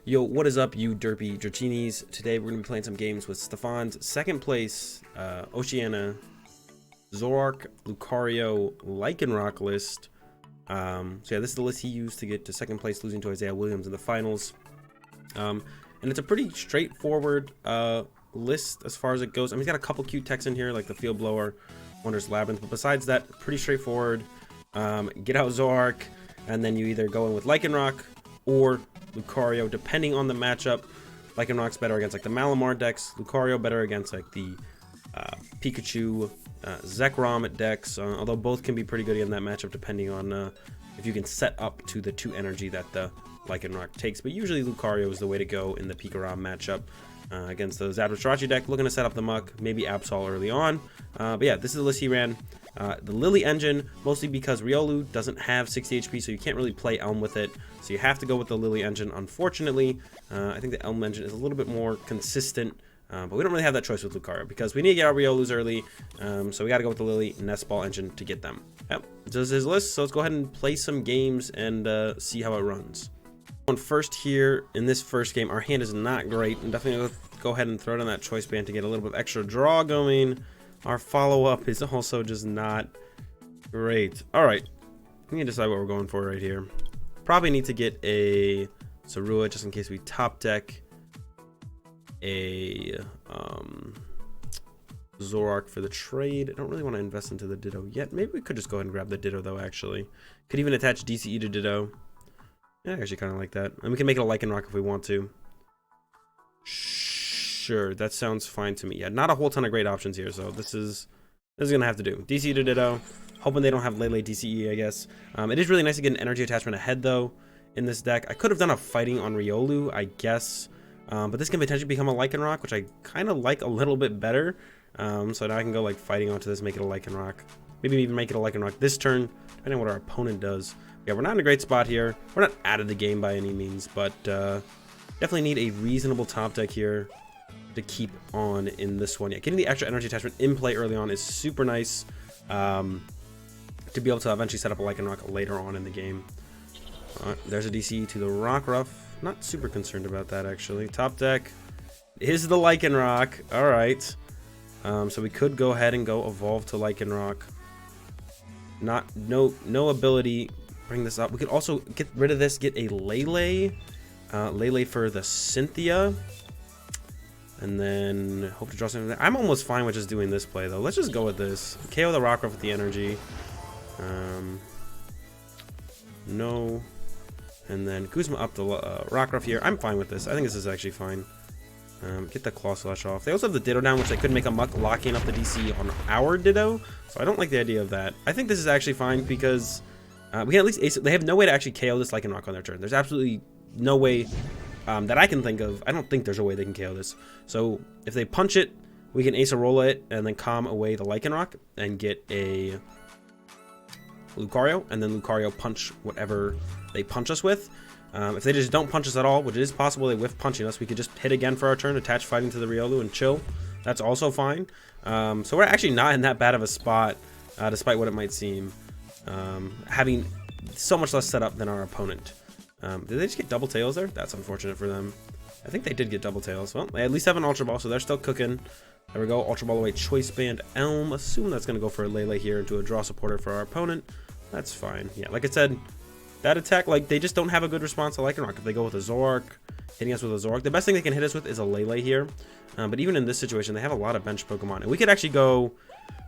Yo, what is up, you derpy Dratchinis? Today we're going to be playing some games with Stephane's second place, Oceania, Zoroark, Lucario, Lycanroc list. So yeah, this is the list he used to get to second place, losing to Isaiah Williams in the finals. And it's a pretty straightforward list as far as it goes. I mean, he's got a couple cute techs in here, like the Field Blower, Wondrous Labyrinth, but besides that, pretty straightforward. Get out Zoroark, and then you either go in with Lycanroc or Lucario, depending on the matchup. Lycanroc's better against like the Malamar decks, Lucario better against like the Pikachu, Zekrom decks, although both can be pretty good in that matchup depending on if you can set up to the 2 energy that the Lycanroc takes. But usually Lucario is the way to go in the Pikarom matchup against the Zapdos deck, looking to set up the Muck, maybe Absol early on. But yeah, this is the list he ran. The Lily engine, mostly because Riolu doesn't have 60 HP, so you can't really play Elm with it. So you have to go with the Lily engine, unfortunately. I think the Elm engine is a little bit more consistent, but we don't really have that choice with Lucario because we need to get our Riolus early. So we got to go with the Lily Nest Ball engine to get them. Yep, this is his list, so let's go ahead and play some games and see how it runs. Going first here in this first game, our hand is not great. I'm definitely going to go ahead and throw it on that choice band to get a little bit of extra draw going. Our follow-up is also just not great. All right, we can decide what we're going for right here. Probably need to get a Zoroark just in case we top deck a Zoroark for the trade. I don't really want to invest into the Ditto yet. Maybe we could just go ahead and grab the Ditto though, actually. Could even attach DCE to Ditto. Yeah, I actually kind of like that. And we can make it a Lycanroc if we want to. Sure, that sounds fine to me. Yeah, not a whole ton of great options here, so this is gonna have to do. DC to Ditto. Hoping they don't have Lele DCE, I guess. It is really nice to get an energy attachment ahead though in this deck. I could have done a fighting on Riolu, I guess, but this can potentially become a Lycanroc, which I kind of like a little bit better. So now I can go like fighting onto this, make it a Lycanroc. Maybe even make it a Lycanroc this turn, depending on what our opponent does. Yeah, we're not in a great spot here. We're not out of the game by any means, but definitely need a reasonable top deck here to keep on in this one. Yeah, getting the extra energy attachment in play early on is super nice to be able to eventually set up a Lycanroc later on in the game. There's a DC to the Rockruff. Not super concerned about that, actually. Top deck is the Lycanroc. All right. So we could go ahead and go evolve to Lycanroc. No ability. Bring this up. We could also get rid of this. Get a Lele. Lele for the Cynthia. And then hope to draw something. I'm almost fine with just doing this play though. Let's just go with this. KO the Rockruff with the energy. No. And then Guzma up the Rockruff here. I'm fine with this. I think this is actually fine. Get the Claw Slash off. They also have the Ditto down, which they could make a Muck locking up the DC on our Ditto. So I don't like the idea of that. I think this is actually fine because we can at least ace it. They have no way to actually KO this Lycanroc on their turn. There's absolutely no way that I can think of. I don't think there's a way they can KO this. So if they punch it, we can Acerola it and then calm away the Lycanroc and get a Lucario, and then Lucario punch whatever they punch us with. If they just don't punch us at all, which it is possible they whiff punching us, we could just hit again for our turn, attach fighting to the Riolu and chill. That's also fine. So we're actually not in that bad of a spot, despite what it might seem, having so much less setup than our opponent. Did they just get double tails there? That's unfortunate for them. I think they did get double tails. Well, they at least have an Ultra Ball, so they're still cooking. There we go. Ultra Ball away. Choice Band Elm. Assume that's going to go for a Lele here into a draw supporter for our opponent. That's fine. Yeah, like I said, that attack, like, they just don't have a good response to Lycanroc. If they go with a Zoroark, hitting us with a Zoroark, the best thing they can hit us with is a Lele here. But even in this situation, they have a lot of bench Pokemon. And we could actually go,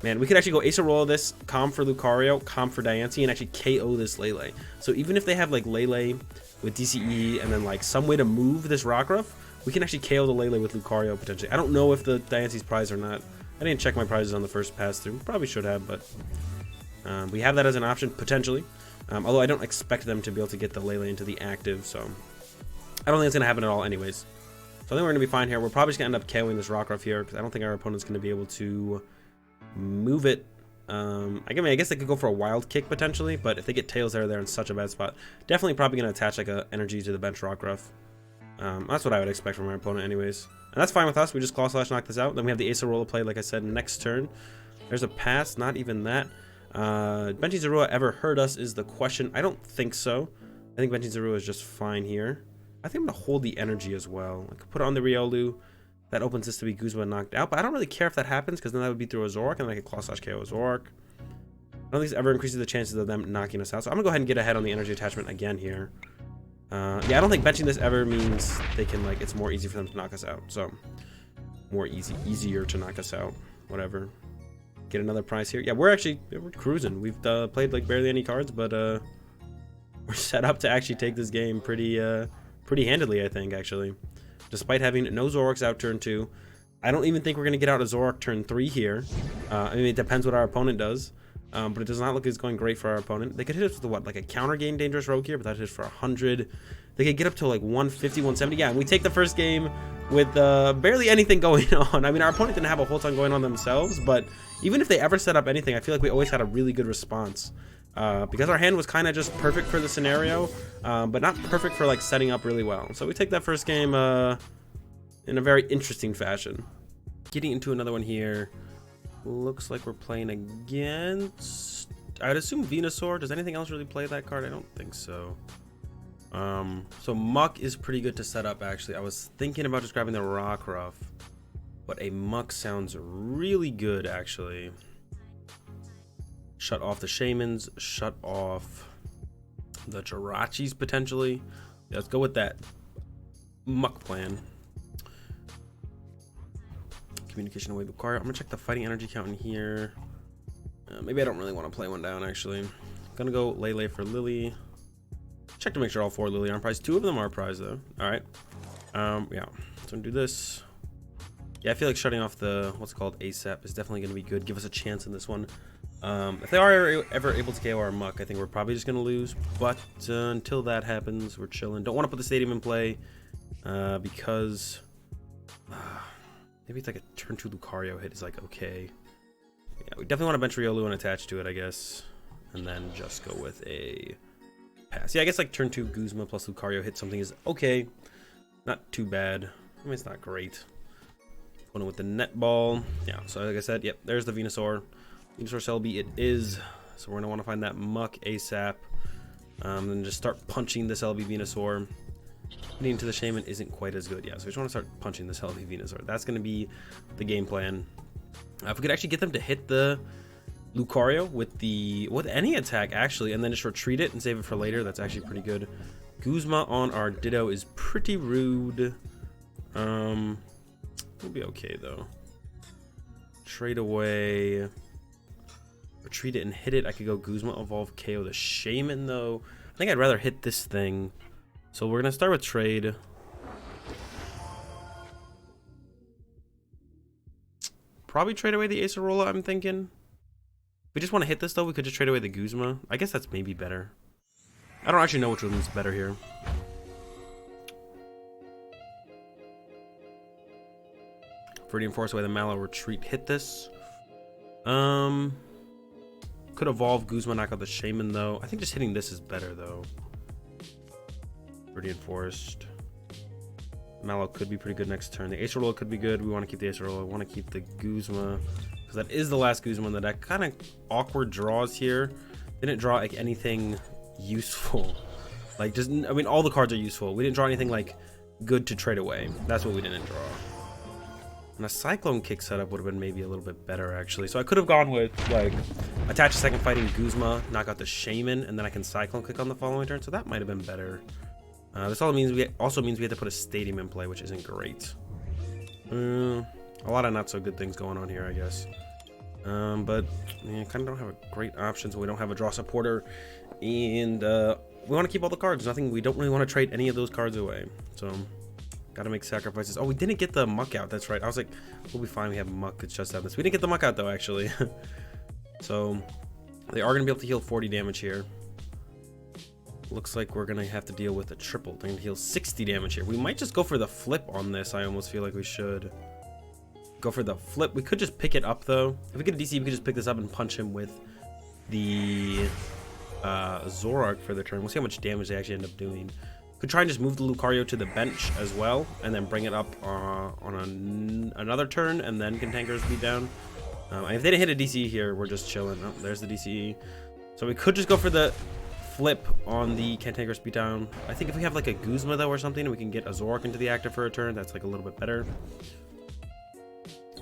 man, we could actually go Acerola this, Calm for Lucario, Calm for Diancie, and actually KO this Lele. So even if they have, like, Lele with DCE and then, like, some way to move this Rockruff, we can actually KO the Lele with Lucario, potentially. I don't know if the Diancie's prize or not. I didn't check my prizes on the first pass through. Probably should have, but we have that as an option, potentially. Although I don't expect them to be able to get the Lele into the active, so I don't think it's going to happen at all anyways. So I think we're going to be fine here. We're probably just going to end up KOing this Rockruff here, because I don't think our opponent's going to be able to move it. I guess they could go for a Wild Kick, potentially, but if they get Tails there, they're in such a bad spot. Definitely probably going to attach, like, a energy to the bench Rockruff. That's what I would expect from our opponent anyways. And that's fine with us. We just Claw Slash, knock this out. Then we have the Acerola play, like I said, next turn. There's a pass, not even that. Benji Zorua ever hurt us is the question. I don't think so. I think Benji Zorua is just fine here. I think I'm going to hold the energy as well. I could put it on the Riolu. That opens this to be Guzma knocked out, but I don't really care if that happens because then that would be through a Zoroark, and then I could Claw/KO a Zoroark. I don't think this ever increases the chances of them knocking us out, so I'm going to go ahead and get ahead on the energy attachment again here. Yeah, I don't think benching this ever means they can, like, it's more easy for them to knock us out, so easier to knock us out, whatever. Get another prize here. Yeah, we're cruising. We've played, like, barely any cards, but we're set up to actually take this game pretty handedly, I think, actually. Despite having no Zoroarks out turn 2. I don't even think we're going to get out a Zoroark turn 3 here. I mean, it depends what our opponent does. But it does not look like it's going great for our opponent. They could hit us with what, like a counter gain dangerous rogue here, but that hits for 100. They could get up to like 150, 170. Yeah, and we take the first game with barely anything going on. I mean, our opponent didn't have a whole ton going on themselves, but even if they ever set up anything, I feel like we always had a really good response. Because our hand was kind of just perfect for the scenario, but not perfect for like setting up really well. So we take that first game in a very interesting fashion. Getting into another one here. Looks like we're playing against, I'd assume Venusaur. Does anything else really play that card? I don't think so. So Muck is pretty good to set up, actually. I was thinking about just grabbing the Rockruff, but a Muck sounds really good, actually. Shut off the Shamans, shut off the Jirachis, potentially. Yeah, let's go with that Muck plan. Communication away Lucario. I'm gonna check the fighting energy count in here. Maybe I don't really want to play one down, actually. Gonna go Lele for Lily. Check to make sure all 4 Lily are on prize. 2 of them are prize, though. Alright. Yeah. So do this. Yeah, I feel like shutting off the, what's it called, ASAP is definitely gonna be good. Give us a chance in this one. If they are ever able to KO our Muck, I think we're probably just gonna lose. But until that happens, we're chilling. Don't want to put the stadium in play because maybe it's like a turn 2 Lucario hit is like okay. Yeah, we definitely want to bench Riolu and attach to it, I guess, and then just go with a pass. Yeah, I guess like turn 2 Guzma plus Lucario hit something is okay, not too bad. I mean, it's not great. Going with the net ball. Yeah, so like I said, yep, there's the Venusaur. Venusaur Celebi it is. So we're gonna want to find that Muck ASAP, and just start punching this LB Venusaur. Hitting into the Shaman isn't quite as good. Yeah, so we just want to start punching this LB Venusaur. That's gonna be the game plan. If we could actually get them to hit the Lucario with any attack actually, and then just retreat it and save it for later, that's actually pretty good. Guzma on our Ditto is pretty rude. We'll be okay though. Trade away. Retreat it and hit it. I could go Guzma evolve KO the Shaman though. I think I'd rather hit this thing. So we're gonna start with trade. Probably trade away the Acerola, I'm thinking. If we just want to hit this though, we could just trade away the Guzma. I guess that's maybe better. I don't actually know which one's better here. Viridian Force away the Mallow, retreat, hit this. Could evolve Guzma, knock out the Shaman though. I think just hitting this is better though. Viridian Forest. Mallow could be pretty good next turn. The Acerola could be good. We want to keep the Acerola. We want to keep the Guzma because that is the last Guzma in the deck. Kind of awkward draws here. Didn't draw like anything useful. Like just, I mean, all the cards are useful. We didn't draw anything like good to trade away. That's what we didn't draw. And a Cyclone Kick setup would have been maybe a little bit better actually. So I could have gone with like attach a second fighting Guzma, knock out the Shaman, and then I can Cyclone Kick on the following turn. So that might have been better. This also means we have to put a Stadium in play, which isn't great. A lot of not so good things going on here, I guess. But yeah, kind of don't have a great option, so we don't have a draw supporter, and we want to keep all the cards. We don't really want to trade any of those cards away. So got to make sacrifices. Oh, we didn't get the Muck out. That's right. I was like, we'll be fine. We have Muck. It's just this. We didn't get the Muck out though, actually. So they are going to be able to heal 40 damage here. Looks like we're gonna have to deal with a triple. They're gonna heal 60 damage here. We might just go for the flip on this. I almost feel like we should go for the flip. We could just pick it up though. If we get a DC, we could just pick this up and punch him with the Zoroark for the turn. We'll see how much damage they actually end up doing. Could try and just move the Lucario to the bench as well, and then bring it up on another turn, and then Cantankerous beat down. If they didn't hit a DC here, we're just chilling. Oh, there's the DCE. So we could just go for the flip on the Cantankerous Beatdown. I think if we have like a Guzma though or something, we can get a Zoroark into the active for a turn. That's like a little bit better.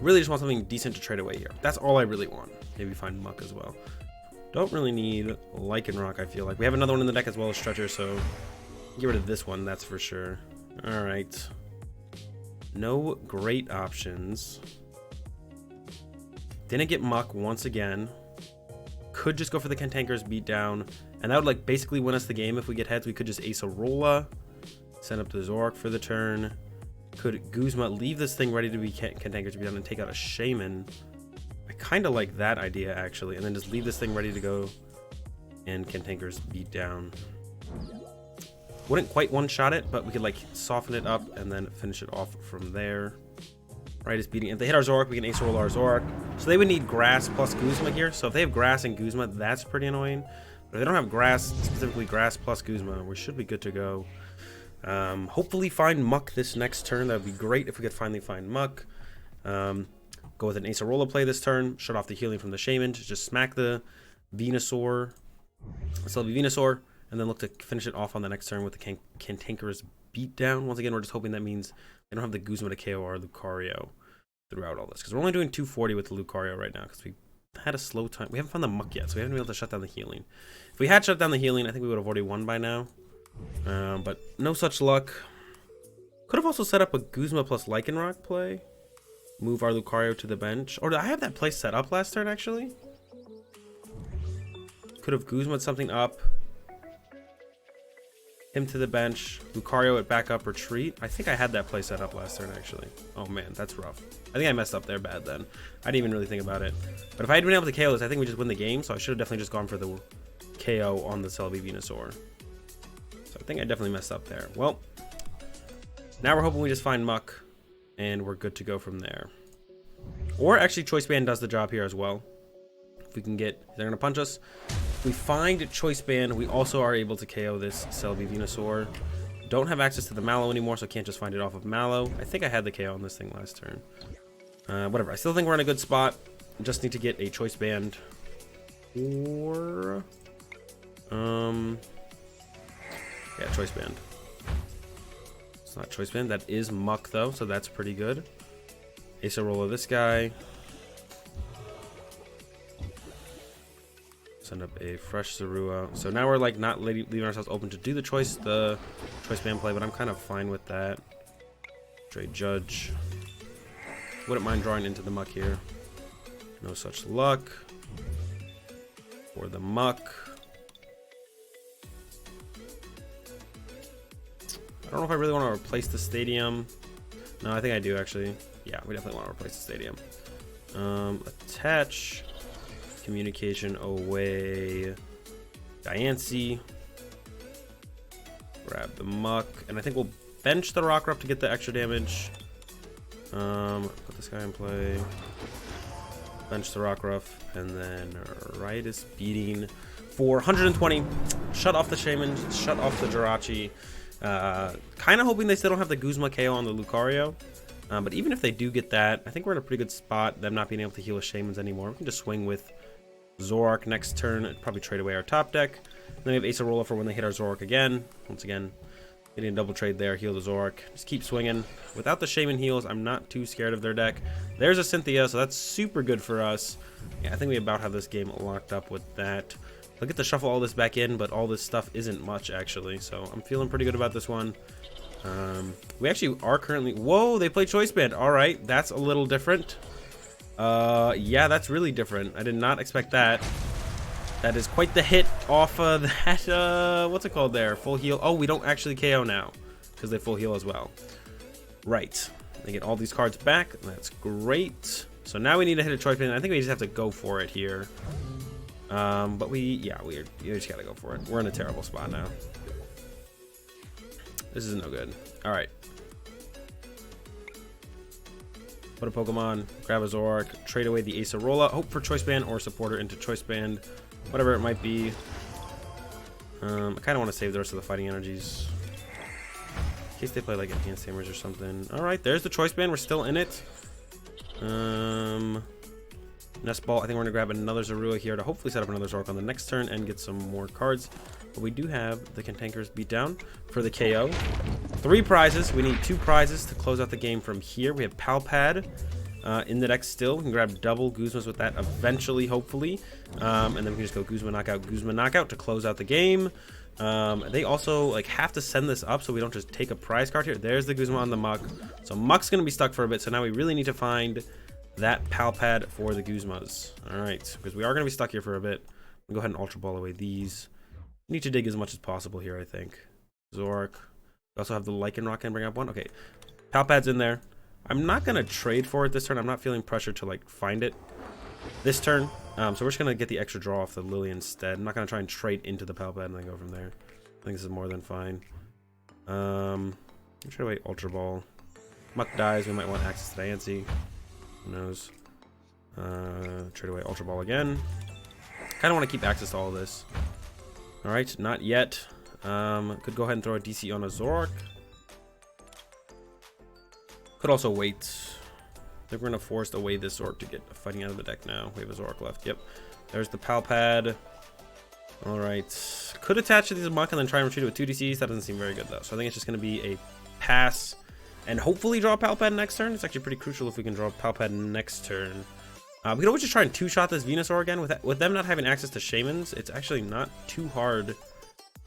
Really just want something decent to trade away here. That's all I really want. Maybe find Muck as well. Don't really need Lycanroc, I feel like. We have another one in the deck as well as Stretcher, so get rid of this one, that's for sure. All right. No great options. Didn't get Muck once again. Could just go for the Cantankerous Beatdown, and that would like basically win us the game. If we get heads, we could just Acerola, send up the Zoroark for the turn. Could Guzma leave this thing ready to be Cantankerous Beatdown and take out a Shaman? I kind of like that idea actually, and then just leave this thing ready to go and Cantankerous Beatdown. Wouldn't quite one-shot it, but we could like soften it up and then finish it off from there. Right, it's beating. If they hit our Zoroark, we can Acerola our Zoroark. So they would need Grass plus Guzma here. So if they have Grass and Guzma, that's pretty annoying. But if they don't have Grass, specifically Grass plus Guzma, we should be good to go. Hopefully find Muck this next turn. That would be great if we could finally find Muck. Go with an Acerola play this turn. Shut off the healing from the Shaman to just smack the Venusaur. Still be Venusaur. And then look to finish it off on the next turn with the Cantankerous Beatdown. Once again, we're just hoping that means they don't have the Guzma to KO our Lucario throughout all this. Because we're only doing 240 with the Lucario right now. Because we had a slow time. We haven't found the Muck yet, so we haven't been able to shut down the healing. If we had shut down the healing, I think we would have already won by now. But no such luck. Could have also set up a Guzma plus Lycanroc play. Move our Lucario to the bench. Or did I have that play set up last turn, actually? Could have Guzma'd something up. Him to the bench. Lucario at backup retreat. I think I had that play set up last turn, actually. Oh, man, that's rough. I think I messed up there bad then. I didn't even really think about it. But if I had been able to KO this, I think we just win the game. So I should have definitely just gone for the KO on the Celebi Venusaur. So I think I definitely messed up there. Well, now we're hoping we just find Muck. And we're good to go from there. Or actually, Choice Band does the job here as well. If we can get... They're going to punch us. If we find Choice Band, we also are able to KO this Celebi Venusaur. Don't have access to the Mallow anymore, so I can't just find it off of Mallow. I think I had the KO on this thing last turn. Whatever. I still think we're in a good spot. Just need to get a Choice Band. Or... yeah, Choice Band. It's not Choice Band. That is Muck, though, so that's pretty good. Acerola this guy. Send up a fresh Zorua. So now we're like not leaving ourselves open to do the Choice Band play, but I'm kind of fine with that. Trade Judge. Wouldn't mind drawing into the Muck here. No such luck. For the Muck. I don't know if I really want to replace the stadium. No, I think I do actually. Yeah, we definitely want to replace the stadium. Attach. Communication away. Diancie. Grab the Muck. And I think we'll bench the Rockruff to get the extra damage. Put this guy in play. Bench the Rockruff. And then right is beating for 120. Shut off the Shaman. Shut off the Jirachi. Kind of hoping they still don't have the Guzma KO on the Lucario. But even if they do get that, I think we're in a pretty good spot. Them not being able to heal us Shamans anymore. We can just swing with Zoroark next turn. It'd probably trade away our top deck. And then we have Acerola for when they hit our Zoroark again. Once again, getting a double trade there. Heal the Zoroark. Just keep swinging. Without the Shaman heals, I'm not too scared of their deck. There's a Cynthia, so that's super good for us. Yeah, I think we about have this game locked up with that. I'll get to shuffle all this back in, but all this stuff isn't much, actually. So I'm feeling pretty good about this one. We actually are currently... Whoa, they play Choice Band. All right, that's a little different. Yeah, that's really different. I did not expect that. That is quite the hit off of that, what's it called there? Full heal. Oh, we don't actually KO now because they full heal as well. Right. They get all these cards back. That's great. So now we need to hit a Choice Band. I think we just have to go for it here. But we just gotta go for it. We're in a terrible spot now. This is no good. All right. Put a Pokemon, grab a Zoroark, trade away the Acerola, hope for Choice Band or Supporter into Choice Band, whatever it might be. I kind of want to save the rest of the fighting energies in case they play like Enhanced Hammers or something. All right, there's the Choice Band. We're still in it. Nest Ball. I think we're gonna grab another Zorua here to hopefully set up another Zoroark on the next turn and get some more cards. But we do have the Cantankerous Beatdown for the KO. 3 prizes. We need 2 prizes to close out the game from here. We have Palpad in the deck still. We can grab double Guzmas with that eventually, hopefully. And then we can just go Guzma Knockout to close out the game. They also like have to send this up so we don't just take a prize card here. There's the Guzma on the Muck. So Muck's going to be stuck for a bit. So now we really need to find that Palpad for the Guzmas. Alright, because we are going to be stuck here for a bit. We'll go ahead and Ultra Ball away these. Need to dig as much as possible here, I think. Zoroark. We also have the Lycanroc and bring up 1. Okay, Palpad's in there. I'm not going to trade for it this turn. I'm not feeling pressure to like find it this turn. So we're just going to get the extra draw off the Lily instead. I'm not going to try and trade into the Palpad and then go from there. I think this is more than fine. Trade away Ultra Ball. Muck dies. We might want access to Diancie. Who knows? Trade away Ultra Ball again. Kind of want to keep access to all of this. Alright, not yet. Could go ahead and throw a DC on a Zoroark. Could also wait. I think we're going to force away this Zoroark to get fighting out of the deck now. We have a Zoroark left. Yep. There's the Palpad. Alright. Could attach to these Muck and then try and retreat it with 2 DCs. That doesn't seem very good though. So I think it's just going to be a pass. And hopefully draw Palpad next turn. It's actually pretty crucial if we can draw Palpad next turn. We could always just try and 2-shot this Venusaur again. With them not having access to Shamans, it's actually not too hard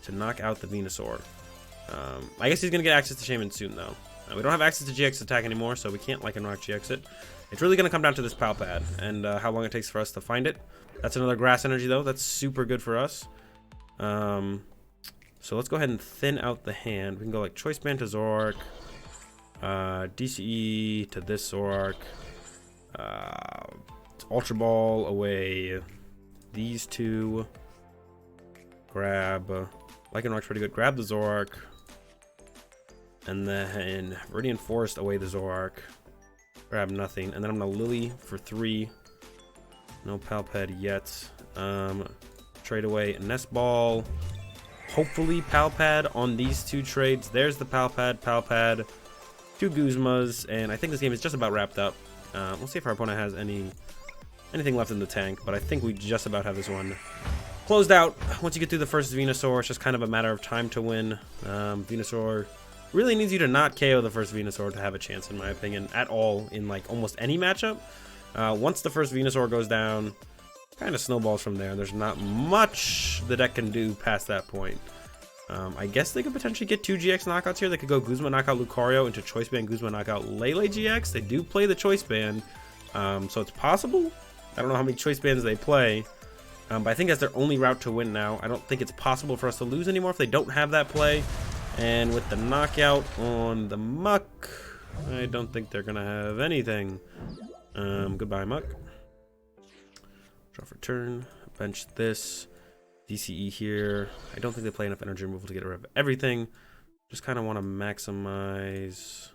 to knock out the Venusaur. I guess he's going to get access to Shaman soon though. We don't have access to GX attack anymore, so we can't Lycanroc GX it. It's really going to come down to this Palpad and how long it takes for us to find it. That's another Grass Energy though. That's super good for us. So let's go ahead and thin out the hand. We can go like Choice Band to Zoroark. DCE to this Zoroark. Ultra Ball away these 2. Grab Lycanroc's pretty good. Grab the Zoroark. And then Viridian Forest away the Zoroark. Grab nothing. And then I'm gonna Lily for 3. No Palpad yet. Trade away Nest Ball. Hopefully Palpad on these 2 trades. There's the Palpad. 2 Guzmas, and I think this game is just about wrapped up. We'll see if our opponent has anything left in the tank, but I think we just about have this one closed out. Once you get through the first Venusaur, it's just kind of a matter of time to win. Venusaur really needs you to not KO the first Venusaur to have a chance, in my opinion, at all in like almost any matchup. Once the first Venusaur goes down, kind of snowballs from there. There's not much the deck can do past that point. I guess they could potentially get 2 GX knockouts here. They could go Guzma Knockout Lucario into Choice Band Guzma Knockout Lele GX. They do play the Choice Band, so it's possible. I don't know how many Choice Bands they play, but I think that's their only route to win now. I don't think it's possible for us to lose anymore if they don't have that play. And with the knockout on the Muck, I don't think they're going to have anything. Goodbye, Muck. Draw for turn. Bench this. DCE here. I don't think they play enough energy removal to get rid of everything. Just kind of want to maximize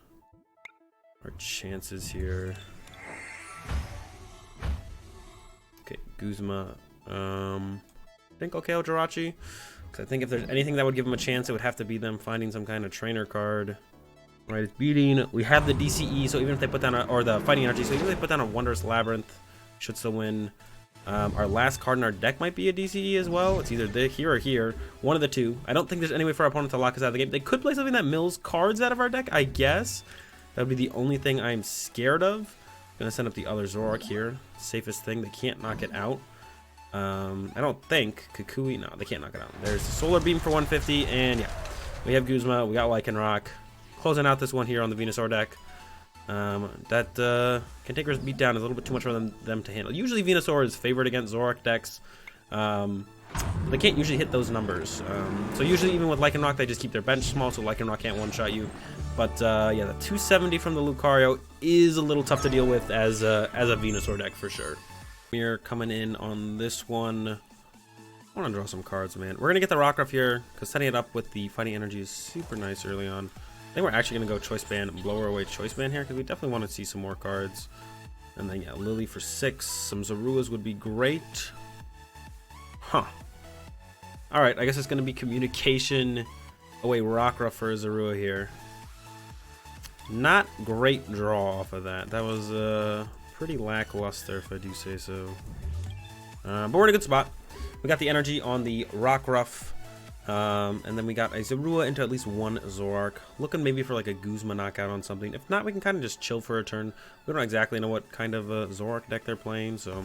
our chances here. Okay, Guzma. I think okay, Jirachi. Because I think if there's anything that would give them a chance, it would have to be them finding some kind of trainer card. Right, it's beating. We have the DCE, so even if they put down or the fighting energy, so even if they put down a Wondrous Labyrinth, we should still win. Our last card in our deck might be a DCE as well. It's either here or here. One of the 2. I don't think there's any way for our opponent to lock us out of the game. They could play something that mills cards out of our deck, I guess. That would be the only thing I'm scared of. Gonna send up the other Zoroark here. Safest thing. They can't knock it out. I don't think. Kukui, no, they can't knock it out. There's the Solar Beam for 150, and yeah. We have Guzma, we got Lycanroc. Closing out this one here on the Venusaur deck. That Cantankerous Beatdown is a little bit too much for them to handle. Usually Venusaur is favored against Zoroark decks. They can't usually hit those numbers. So usually even with Lycanroc, they just keep their bench small, so Lycanroc can't one-shot you. But yeah, the 270 from the Lucario is a little tough to deal with as a Venusaur deck for sure. We're coming in on this one. I want to draw some cards, man. We're going to get the Rockruff here, because setting it up with the Fighting Energy is super nice early on. I think we're actually going to go Choice Band and blow our away Choice Band here, because we definitely want to see some more cards. And then, yeah, Lily for 6. Some Zoruas would be great. Huh. Alright, I guess it's going to be Communication away Rockruff for a Zorua here. Not great draw off of that. That was pretty lackluster, if I do say so. But we're in a good spot. We got the energy on the Rockruff. And then we got a Zorua into at least one Zoroark. Looking maybe for like a Guzma knockout on something. If not, we can kind of just chill for a turn. We don't exactly know what kind of Zoroark deck they're playing, so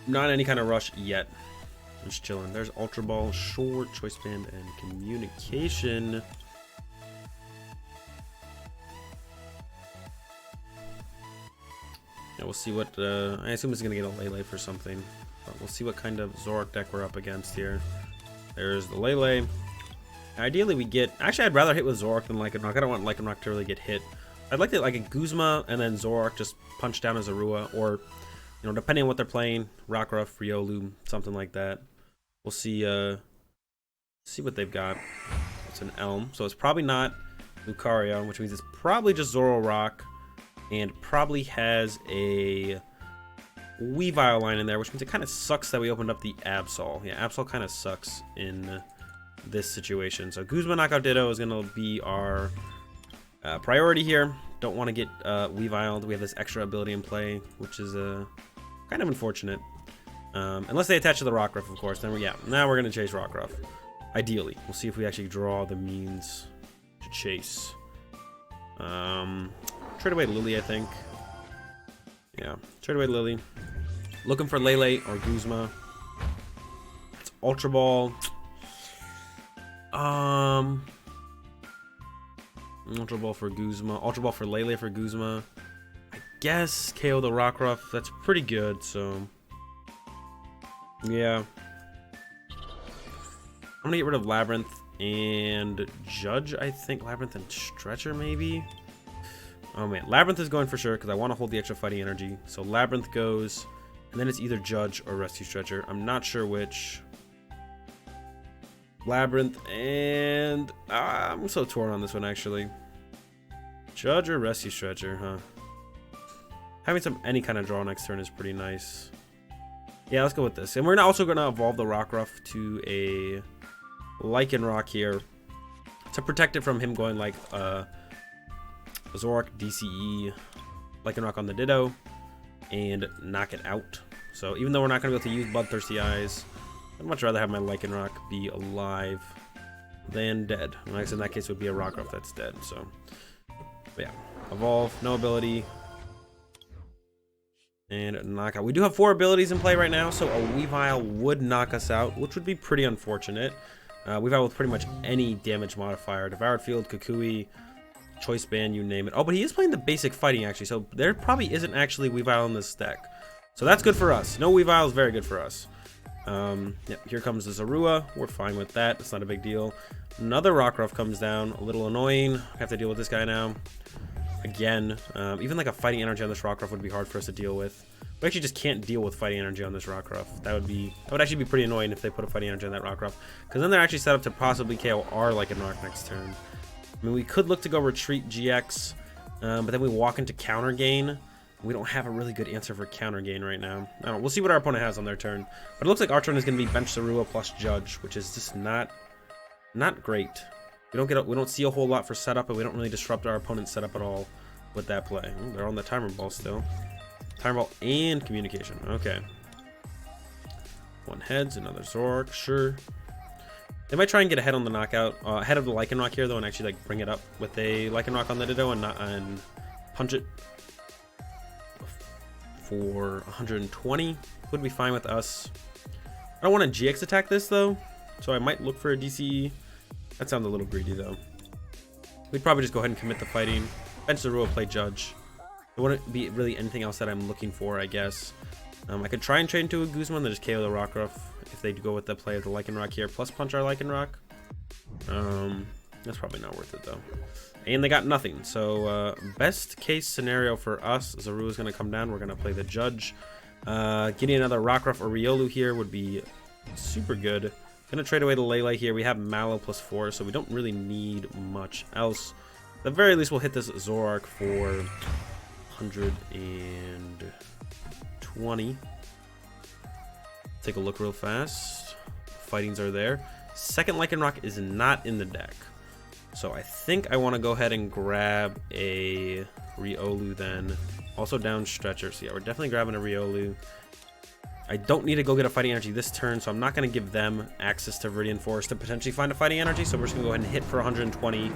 not any kind of rush yet. Just chilling. There's Ultra Ball, Short, Choice Band, and Communication. Yeah, we'll see what, I assume it's going to get a Lele for something. But we'll see what kind of Zoroark deck we're up against here. There's the Lele. Ideally, we get... Actually, I'd rather hit with Zoroark than Lycanroc. I don't want Lycanroc to really get hit. I'd like to like a Guzma and then Zoroark just punch down a Zorua. Or, you know, depending on what they're playing, Rockruff, Riolu, something like that. We'll see what they've got. It's an Elm. So it's probably not Lucario, which means it's probably just Zoroark. And probably has a Weavile line in there, which means it kind of sucks that we opened up the Absol. Yeah, Absol kind of sucks in this situation. So Guzma Knockout Ditto is going to be our priority here. Don't want to get Weaviled. We have this extra ability in play, which is kind of unfortunate. Unless they attach to the Rockruff, of course. Then now we're going to chase Rockruff. Ideally. We'll see if we actually draw the means to chase. Trade away Lily, I think. Yeah, trade away Lily. Looking for Lele or Guzma. It's Ultra Ball. Ultra Ball for Guzma. Ultra Ball for Lele for Guzma. I guess KO the Rockruff. That's pretty good, so... Yeah. I'm gonna get rid of Labyrinth and Judge, I think. Labyrinth and Stretcher, maybe? Oh man, Labyrinth is going for sure because I want to hold the extra fighting energy. So Labyrinth goes, and then it's either Judge or Rescue Stretcher. I'm not sure which. Labyrinth and... I'm so torn on this one, actually. Judge or Rescue Stretcher, huh? Having any kind of draw next turn is pretty nice. Yeah, let's go with this. And we're also going to evolve the Rockruff to a Lycanroc here to protect it from him going like... Zoroark, DCE, Lycanroc on the Ditto, and knock it out. So even though we're not going to be able to use Bloodthirsty Eyes, I'd much rather have my Lycanroc be alive than dead. And I guess in that case it would be a Rockruff that's dead. So, but yeah, evolve, no ability, and knockout. We do have 4 abilities in play right now, so a Weavile would knock us out, which would be pretty unfortunate. Weavile with pretty much any damage modifier, Devoured Field, Kukui, Choice Band, you name it. Oh, but he is playing the basic fighting, actually, so there probably isn't actually Weavile in this deck. So that's good for us. No Weavile is very good for us. Yep, here comes the Zorua. We're fine with that. It's not a big deal. Another Rockruff comes down. A little annoying. I have to deal with this guy now. Again, even like a fighting energy on this Rockruff would be hard for us to deal with. We actually just can't deal with fighting energy on this Rockruff. That would actually be pretty annoying if they put a fighting energy on that Rockruff, because then they're actually set up to possibly KO our Lycanroc next turn. I mean, we could look to go retreat GX, but then we walk into counter gain. We don't have a really good answer for counter gain right now. I don't know. We'll see what our opponent has on their turn. But it looks like our turn is going to be bench Zorua plus Judge, which is just not great. We don't see a whole lot for setup, and we don't really disrupt our opponent's setup at all with that play. Ooh, they're on the timer ball still. Timer ball and communication. Okay. One heads, another Zoroark, sure. They might try and get ahead on the knockout, ahead of the Lycanroc here though, and actually like bring it up with a Lycanroc on the Ditto and punch it for 120. Would be fine with us. I don't want to GX attack this though, so I might look for a DCE. That sounds a little greedy though. We'd probably just go ahead and commit the fighting. Bench Zorua, play Judge. There wouldn't be really anything else that I'm looking for, I guess. I could try and trade into a Guzma and then just KO the Rockruff if they go with the play of the Lycanroc here, plus punch our Lycanroc. That's probably not worth it though. And they got nothing. So best case scenario for us, Zorua is going to come down. We're going to play the Judge. Getting another Rockruff or Riolu here would be super good. Going to trade away the Lele here. We have Mallow plus 4, so we don't really need much else. At the very least, we'll hit this Zoroark for 120. Take a look real fast. Fightings are there. Second Lycanroc is not in the deck. So I think I want to go ahead and grab a Riolu then. Also down Stretcher. So yeah, we're definitely grabbing a Riolu. I don't need to go get a Fighting Energy this turn, so I'm not going to give them access to Viridian Forest to potentially find a Fighting Energy, so we're just going to go ahead and hit for 120,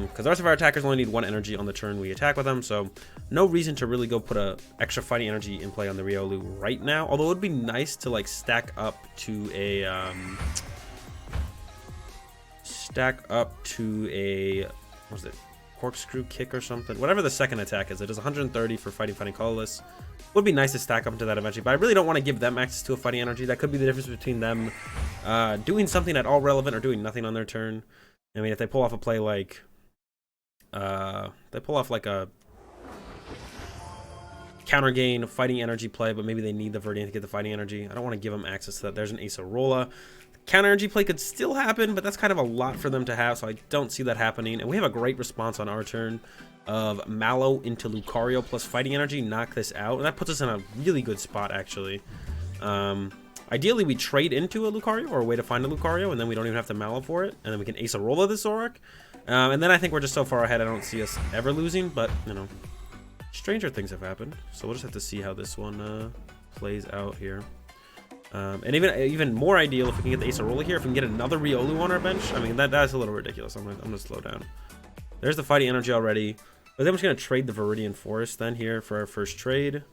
because the rest of our attackers only need 1 energy on the turn we attack with them, so no reason to really go put a extra Fighting Energy in play on the Riolu right now, although it would be nice to, like, stack up to a, what was it? Corkscrew kick or something, whatever the second attack is. It does 130 for fighting colorless. Would be nice to stack up into that eventually, but I really don't want to give them access to a Fighting Energy. That could be the difference between them doing something at all relevant or doing nothing on their turn. I mean, if they pull off a play like they pull off like a counter gain Fighting Energy play, but maybe they need the Viridian to get the Fighting Energy. I don't want to give them access to that. There's an Acerola. Counter Energy play could still happen, but that's kind of a lot for them to have, so I don't see that happening. And we have a great response on our turn of Mallow into Lucario plus Fighting Energy, knock this out, and that puts us in a really good spot, actually. Ideally, we trade into a Lucario or a way to find a Lucario, and then we don't even have to Mallow for it, and then we can Acerola the Zoroark. And then I think we're just so far ahead, I don't see us ever losing, but, you know, stranger things have happened. So we'll just have to see how this one plays out here. And even more ideal if we can get the Acerola here. If we can get another Riolu on our bench, I mean, that's a little ridiculous. I'm gonna slow down. There's the Fighting Energy already. But then I'm just gonna trade the Viridian Forest then here for our first trade.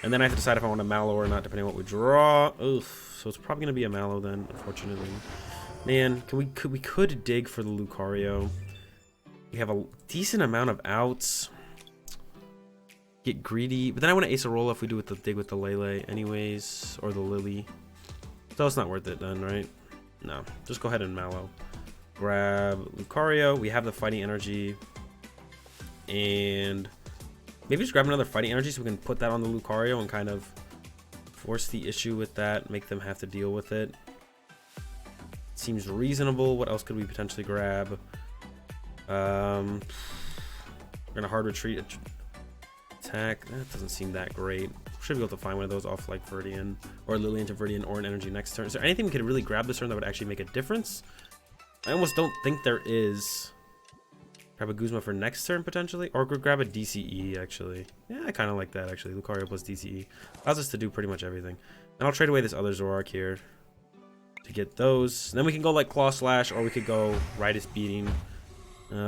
And then I have to decide if I want a Mallow or not, depending on what we draw. Oof. So it's probably gonna be a Mallow then, unfortunately. Man, we could dig for the Lucario. We have a decent amount of outs. Get greedy, but then I want to Acerola if we do with the dig with the Lele anyways, or the Lily. So it's not worth it then, right? No, just go ahead and Mallow. Grab Lucario. We have the Fighting Energy, and maybe just grab another Fighting Energy so we can put that on the Lucario and kind of force the issue with that, make them have to deal with it. Seems reasonable. What else could we potentially grab? We're gonna hard retreat. Attack. That doesn't seem that great. Should be able to find one of those off like Viridian or Lily into Viridian or an Energy next turn. Is there anything we could really grab this turn that would actually make a difference? I almost don't think there is. Grab a Guzma for next turn potentially, or grab a DCE actually. Yeah, I kind of like that actually. Lucario plus DCE allows us to do pretty much everything. And I'll trade away this other Zoroark here to get those. And then we can go like Claw Slash, or we could go Rightus Beating,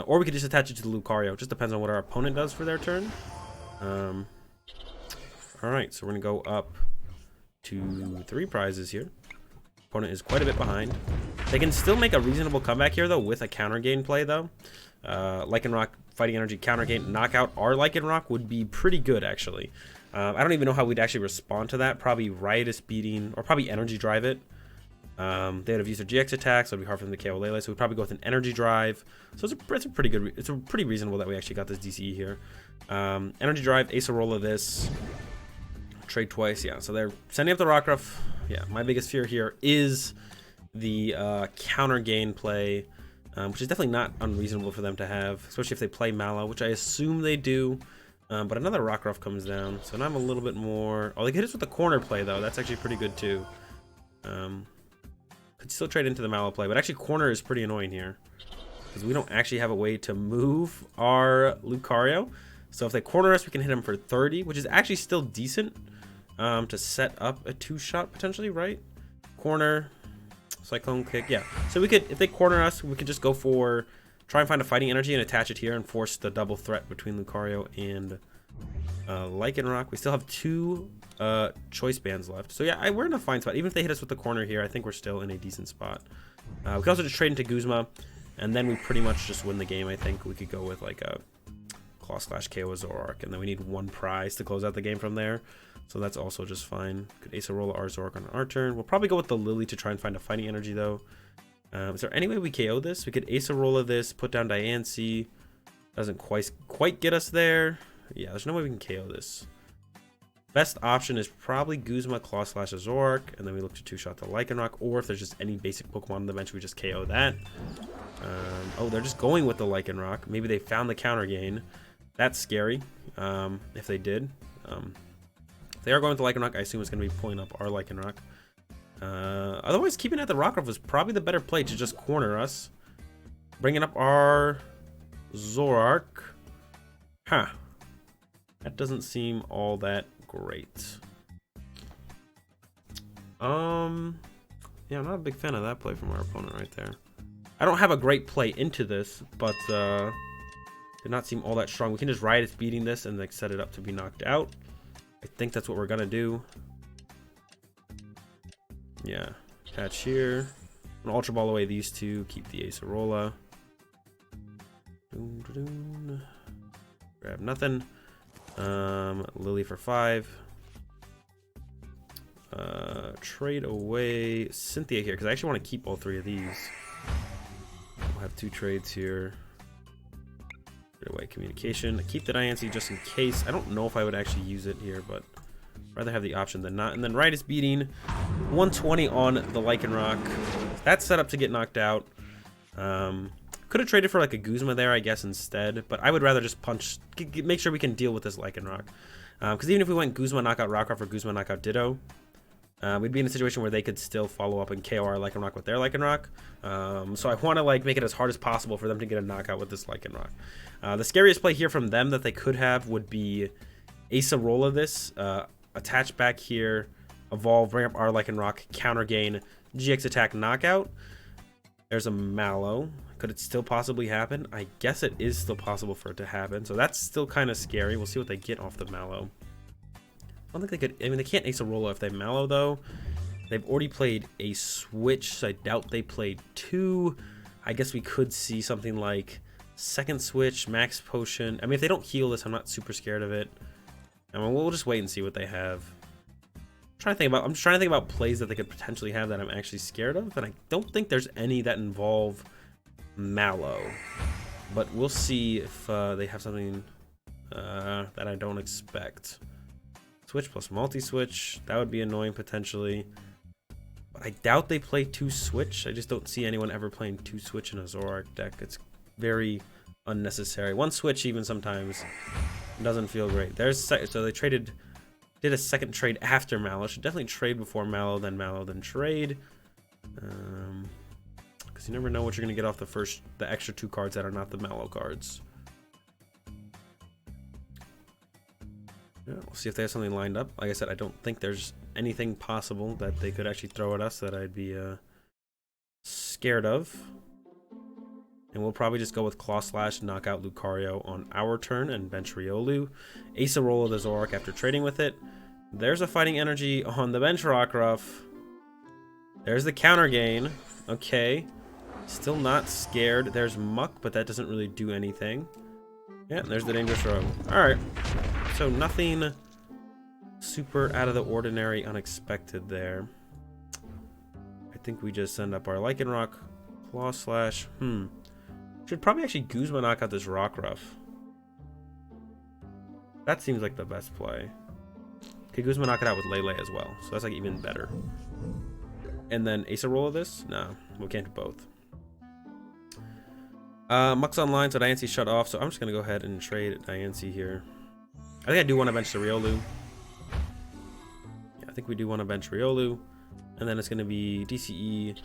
or we could just attach it to the Lucario. It just depends on what our opponent does for their turn. Alright, so we're gonna go up to 3 prizes here. Opponent is quite a bit behind. They can still make a reasonable comeback here though with a counter gain play though. Lycanroc Fighting Energy counter gain knockout our Lycanroc would be pretty good actually. I don't even know how we'd actually respond to that. Probably Riotous Beating or probably Energy Drive it. They would have used their GX attack, so it'd be hard for them to KO Lele. So we'd probably go with an Energy Drive. So it's a pretty good. It's a pretty reasonable that we actually got this DCE here. Energy Drive, Acerola this. Trade twice, yeah. So they're sending up the Rockruff. Yeah, my biggest fear here is the counter gain play, which is definitely not unreasonable for them to have, especially if they play Mallow, which I assume they do. But another Rockruff comes down, so now I'm a little bit more. Oh, they hit us with the corner play though. That's actually pretty good too. Could still trade into the Mallow play, but actually corner is pretty annoying here because we don't actually have a way to move our Lucario. So if they corner us, we can hit him for 30, which is actually still decent to set up a 2-shot potentially, right? Corner, Cyclone Kick, yeah. So we could, if they corner us, we could just go for, try and find a Fighting Energy and attach it here and force the double threat between Lucario and Lycanroc. We still have 2 choice bands left. So yeah, we're in a fine spot. Even if they hit us with the corner here, I think we're still in a decent spot. We can also just trade into Guzma, and then we pretty much just win the game. I think we could go with like a Claw Slash KO Zoroark, and then we need 1 prize to close out the game from there. So that's also just fine. Could Acerola our Zoroark on our turn. We'll probably go with the Lily to try and find a Fighting Energy though. Is there any way we KO this? We could Acerola this, put down Diancie. Doesn't quite get us there. Yeah, there's no way we can KO this. Best option is probably Guzma, Claw Slash, Zoroark, and then we look to 2-shot the Lycanroc, or if there's just any basic Pokemon on the bench, we just KO that. Oh, they're just going with the Lycanroc. Maybe they found the counter gain. That's scary, if they did. If they are going with the Lycanroc, I assume it's going to be pulling up our Lycanroc. Otherwise, keeping at the Rockruff was probably the better play to just corner us. Bringing up our Zoroark. Huh. That doesn't seem all that great. Yeah, I'm not a big fan of that play from our opponent right there. I don't have a great play into this, but did not seem all that strong. We can just ride its beating this and like set it up to be knocked out. I think that's what we're gonna do. Yeah, attach here. I'm gonna Ultra Ball away these two. Keep the Acerola. Grab nothing. Lily for 5. Trade away Cynthia here because I actually want to keep all 3 of these. We'll have 2 trades here. Trade away Communication. Keep the Diancie just in case. I don't know if I would actually use it here, but I'd rather have the option than not. And then Right is beating 120 on the Lycanroc. That's set up to get knocked out. Could have traded for like a Guzma there, I guess, instead. But I would rather just punch, make sure we can deal with this Lycanroc. Because even if we went Guzma knockout Rockruff or Guzma knockout Ditto, we'd be in a situation where they could still follow up and KO our Lycanroc with their Lycanroc. So I want to like make it as hard as possible for them to get a knockout with this Lycanroc. The scariest play here from them that they could have would be Acerola this, attach back here, evolve, bring up our Lycanroc, counter gain, GX attack knockout. There's a Mallow. Could it still possibly happen? I guess it is still possible for it to happen. So that's still kind of scary. We'll see what they get off the Mallow. I don't think they could. I mean, they can't Acerola if they Mallow, though. They've already played a Switch, so I doubt they played 2. I guess we could see something like second Switch, Max Potion. I mean, if they don't heal this, I'm not super scared of it. I mean, we'll just wait and see what they have. I'm just trying to think about plays that they could potentially have that I'm actually scared of, and I don't think there's any that involve Mallow, but we'll see if they have something that I don't expect. Switch plus multi-switch, that would be annoying potentially, but I doubt they play 2 switch. I just don't see anyone ever playing 2 switch in a Zoroark deck. It's very unnecessary. 1 switch even sometimes doesn't feel great. So they did a second trade after Mallow. Should definitely trade before Mallow, then trade. Because you never know what you're going to get off the extra 2 cards that are not the Mallow cards. Yeah, we'll see if they have something lined up. Like I said, I don't think there's anything possible that they could actually throw at us that I'd be scared of. And we'll probably just go with Claw Slash, knock out Lucario on our turn, and bench Riolu. Acerola the Zoroark after trading with it. There's a Fighting Energy on the bench Rockruff. There's the counter gain. Okay. Still not scared. There's Muck, but that doesn't really do anything. Yeah, there's the Dangerous Rogue. Alright. So nothing super out of the ordinary, unexpected there. I think we just send up our Lycanroc. Claw Slash. Should probably actually Guzma knock out this Rockruff. That seems like the best play. Okay, Guzma knock it out with Lele as well. So that's like even better. And then Acerola this? No, we can't do both. Muck's online, so Diancie shut off. So I'm just going to go ahead and trade Diancie here. I think I do want to bench the Riolu. Yeah, I think we do want to bench Riolu. And then it's going to be DCE,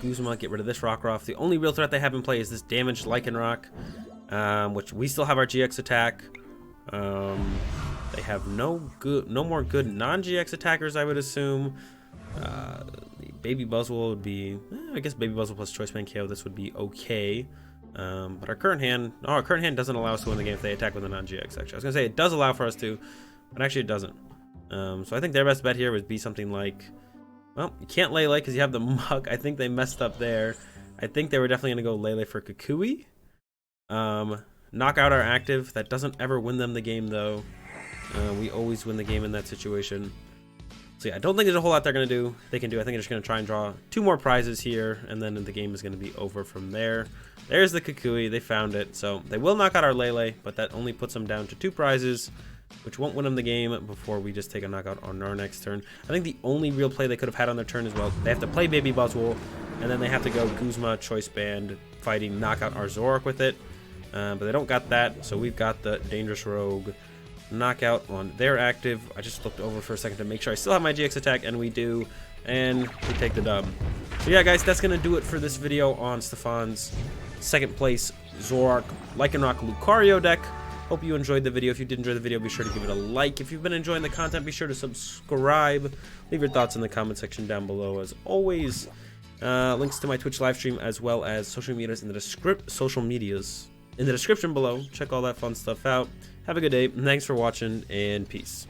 Guzma, get rid of this Rockruff. The only real threat they have in play is this damaged Lycanroc, which we still have our GX attack. They have no more good non-GX attackers, I would assume. The Baby Buzzwole would be, I guess Baby Buzzwole plus Choice Band KO, this would be okay. But our current hand doesn't allow us to win the game if they attack with a non-GX, actually. I was going to say it does allow for us to, but actually it doesn't. So I think their best bet here would be something like, well, you can't Lele because you have the Muck. I think they messed up there. I think they were definitely going to go Lele for Kukui. Knock out our active. That doesn't ever win them the game, though. We always win the game in that situation. So yeah, I don't think there's a whole lot they're going to do. They can do. I think they're just going to try and draw 2 more prizes here, and then the game is going to be over from there. There's the Kukui. They found it. So they will knock out our Lele, but that only puts them down to 2 prizes, which won't win them the game before we just take a knockout on our next turn. I think the only real play they could have had on their turn as well, they have to play Baby Buzzwole, and then they have to go Guzma, Choice Band, fighting, knock out our Zoroark with it. But they don't got that, so we've got the Dangerous Rogue knockout on their active. I just looked over for a second to make sure I still have my GX attack, and we do, and we take the dub. So yeah, guys, that's going to do it for this video on Stephane's second place Zoroark Lycanroc Lucario deck. Hope you enjoyed the video. If you did enjoy the video, be sure to give it a like. If you've been enjoying the content, be sure to subscribe. Leave your thoughts in the comment section down below. As always, links to my Twitch live stream as well as social medias in the description below. Check all that fun stuff out. Have a good day. Thanks for watching, and peace.